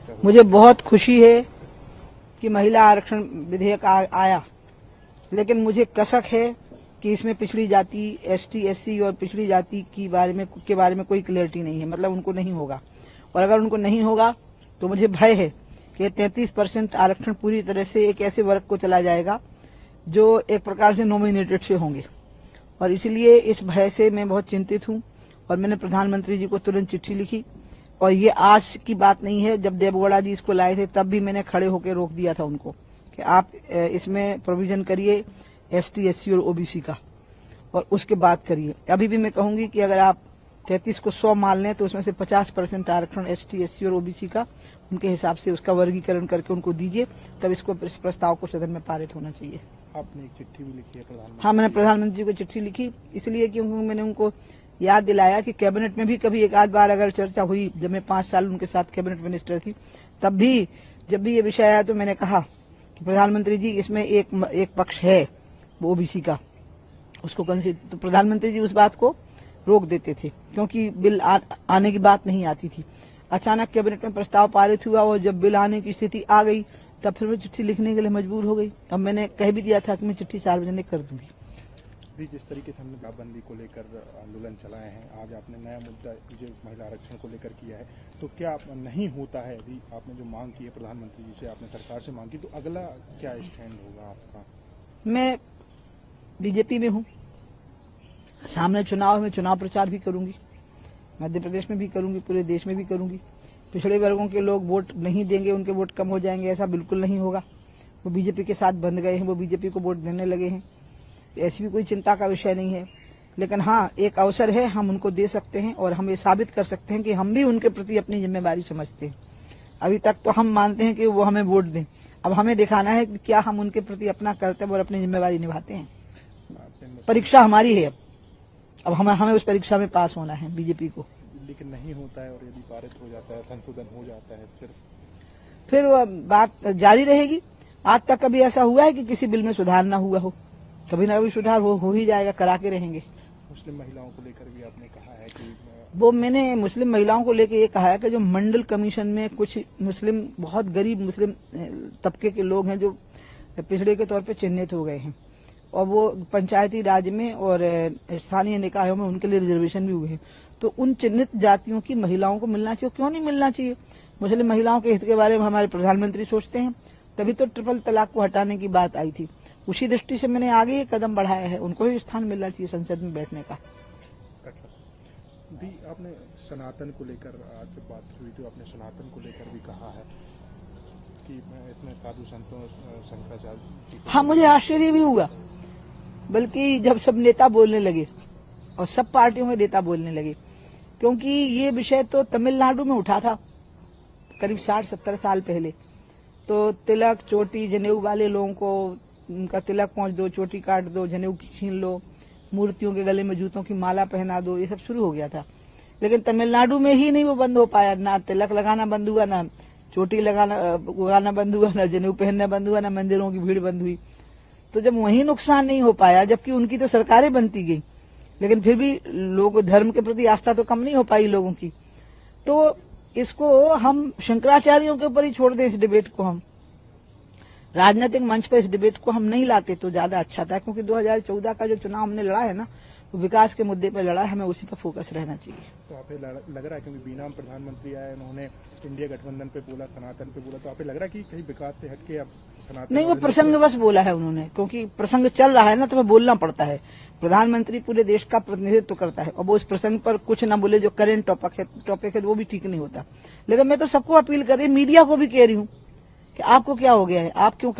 मुझे बहुत खुशी है कि महिला आरक्षण विधेयक आया, लेकिन मुझे कसक है कि इसमें पिछड़ी जाति, एसटी, एससी और पिछड़ी जाति के बारे में कोई क्लियरिटी नहीं है। मतलब उनको नहीं होगा, और अगर उनको नहीं होगा तो मुझे भय है कि 33% आरक्षण पूरी तरह से एक ऐसे वर्ग को चला जाएगा जो एक प्रकार से नॉमिनेटेड से होंगे, और इसलिए इस भय से मैं बहुत चिंतित हूं। और मैंने प्रधानमंत्री जी को तुरंत चिट्ठी लिखी, और ये आज की बात नहीं है, जब देवगौड़ा जी इसको लाए थे तब भी मैंने खड़े होकर रोक दिया था उनको कि आप इसमें प्रोविजन करिए एसटी, एससी और ओबीसी का, और उसके बाद करिए। अभी भी मैं कहूंगी कि अगर आप 33 को 100 मान लें तो उसमें से 50% आरक्षण एसटी, एससी और ओबीसी का उनके हिसाब से उसका वर्गीकरण करके उनको दीजिए, तब इसको इस प्रस्ताव को सदन में पारित होना चाहिए। आपने एक चिट्ठी भी लिखी है प्रधानमंत्री? हाँ, मैंने प्रधानमंत्री जी को चिट्ठी लिखी, इसलिए क्योंकि मैंने उनको याद दिलाया कि कैबिनेट में भी कभी एक आध बार अगर चर्चा हुई, जब मैं 5 साल उनके साथ कैबिनेट मिनिस्टर थी, तब भी जब भी ये विषय आया तो मैंने कहा कि प्रधानमंत्री जी इसमें एक पक्ष है वो ओबीसी का, उसको कंसीडर, तो प्रधानमंत्री जी उस बात को रोक देते थे क्योंकि बिल आने की बात नहीं आती थी। अचानक कैबिनेट में प्रस्ताव पारित हुआ और जब बिल आने की स्थिति आ गई तब फिर मैं चिट्ठी लिखने के लिए मजबूर हो गई। अब मैंने कह भी दिया था कि मैं चिट्ठी सार्वजनिक कर दूंगी। जिस तरीके से हमने पाबंदी को लेकर आंदोलन चलाए हैं, आज आपने नया मुद्दा जो महिला आरक्षण को लेकर किया है, तो क्या नहीं होता है? यदि आपने जो मांग की है प्रधानमंत्री जी से, आपने सरकार से मांग की, तो अगला क्या स्टैंड होगा आपका? मैं बीजेपी में हूँ, सामने चुनाव में चुनाव प्रचार भी करूंगी, मध्य प्रदेश में भी करूंगी, पूरे देश में भी करूंगी। पिछड़े वर्गों के लोग वोट नहीं देंगे, उनके वोट कम हो जाएंगे, ऐसा बिल्कुल नहीं होगा। वो बीजेपी के साथ बंध गए हैं, वो बीजेपी को वोट देने लगे हैं, ऐसी भी कोई चिंता का विषय नहीं है। लेकिन हाँ, एक अवसर है, हम उनको दे सकते हैं और हम ये साबित कर सकते हैं कि हम भी उनके प्रति अपनी जिम्मेवारी समझते हैं। अभी तक तो हम मानते हैं कि वो हमें वोट दें, अब हमें दिखाना है कि क्या हम उनके प्रति अपना कर्तव्य और अपनी जिम्मेवारी निभाते हैं। परीक्षा हमारी है, अब हमें उस परीक्षा में पास होना है बीजेपी को। लेकिन नहीं होता है, और यदि पारित हो जाता है, संशोधन हो जाता है, फिर बात जारी रहेगी। आज तक कभी ऐसा हुआ है कि किसी बिल में सुधार ना हुआ हो? कभी ना कभी सुधार हो ही जाएगा, करा के रहेंगे। मुस्लिम महिलाओं को लेकर भी आपने कहा है कि वो मैंने मुस्लिम महिलाओं को लेकर ये कहा है कि जो मंडल कमीशन में कुछ मुस्लिम, बहुत गरीब मुस्लिम तबके के लोग हैं जो पिछड़े के तौर पे चिन्हित हो गए हैं, और वो पंचायती राज में और स्थानीय निकायों में उनके लिए रिजर्वेशन भी हुए हैं, तो उन चिन्हित जातियों की महिलाओं को मिलना चाहिए। क्यों नहीं मिलना चाहिए? मुस्लिम महिलाओं के हित के बारे में हमारे प्रधानमंत्री सोचते हैं, तभी तो ट्रिपल तलाक को हटाने की बात आई थी। उसी दृष्टि से मैंने आगे एक कदम बढ़ाया है, उनको ही स्थान मिलना चाहिए संसद में बैठने का। भी आपने सनातन को लेकर आज जब बात हुई तो आपने सनातन को लेकर भी कहा है कि इसमें साधु संतों, शंकराचार्य। हाँ, मुझे आश्चर्य भी हुआ, बल्कि जब सब नेता बोलने लगे और सब पार्टियों के नेता बोलने लगे, क्योंकि ये विषय तो तमिलनाडु में उठा था करीब 60-70 साल पहले। तो तिलक, चोटी, जनेऊ वाले लोगों को उनका तिलक पहुंच दो, चोटी काट दो, जनेऊ छीन लो, मूर्तियों के गले में जूतों की माला पहना दो, ये सब शुरू हो गया था। लेकिन तमिलनाडु में ही नहीं वो बंद हो पाया, ना तिलक लगाना बंद हुआ, ना चोटी लगाना बंद हुआ, ना जनेऊ पहनना बंद हुआ, ना मंदिरों की भीड़ बंद हुई। तो जब वहीं नुकसान नहीं हो पाया, जबकि उनकी तो सरकारें बनती गई, लेकिन फिर भी लोग धर्म के प्रति आस्था तो कम नहीं हो पाई लोगों की। तो इसको हम शंकराचार्यों के ऊपर ही छोड़ दें, इस डिबेट को हम राजनीतिक मंच पर इस डिबेट को हम नहीं लाते तो ज्यादा अच्छा था, क्योंकि 2014 का जो चुनाव हमने लड़ा है ना, वो विकास के मुद्दे पर लड़ा है, हमें उसी पर फोकस रहना चाहिए। तो आप लग रहा है क्योंकि बीनाम प्रधानमंत्री आए, उन्होंने इंडिया गठबंधन पे बोला, सनातन पे बोला, तो आप लग रहा है कि कहीं विकास से हटके अब सनातन नहीं, वो प्रसंगवश बोला है उन्होंने, क्योंकि प्रसंग चल रहा है ना, तो मैं बोलना पड़ता है। प्रधानमंत्री पूरे देश का प्रतिनिधित्व करता है और वो इस प्रसंग पर कुछ ना बोले जो करेंट टॉपिक है वो भी ठीक नहीं होता। लेकिन मैं तो सबको अपील कर रही हूँ, मीडिया को भी कह रही हूँ कि आपको क्या हो गया है, आप क्यों कर